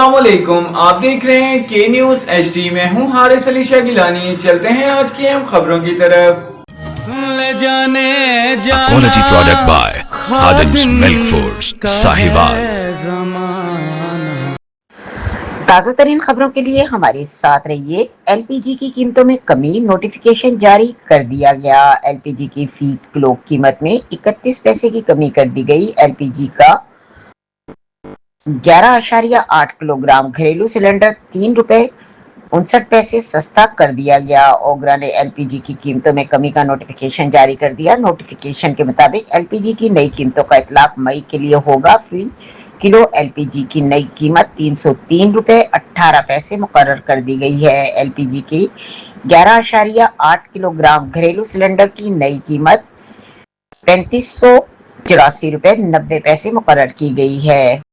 अस्सलाम वालेकुम, आप देख रहे हैं के न्यूज़ एचडी में हूं हारिस अली शाह गिलानी। चलते हैं आज की अहम खबरों की तरफ। A quality product by Khadim's Milk Foods, Sahiwal। ताज़ा तरीन खबरों के लिए हमारे साथ रहिए। एलपीजी की कीमतों में कमी, नोटिफिकेशन जारी कर दिया गया। एलपीजी की फी किलो कीमत में 31 पैसे की कमी कर दी गई। एलपीजी का 11.8 किलोग्राम घरेलू सिलेंडर 3 रुपए 59 पैसे सस्ता कर दिया गया। ओगरा ने एलपीजी की कीमतों में कमी का नोटिफिकेशन जारी कर दिया। नोटिफिकेशन के मुताबिक एलपीजी की नई कीमतों का इतलाक मई के लिए होगा। फी किलो एलपीजी की नई कीमत 303 रुपए 18 पैसे मुकर्रर कर दी गई है। एलपीजी की 11.8 किलोग्राम घरेलू सिलेंडर की नई कीमत 3584 रुपए 90 पैसे मुकर्रर की गई है।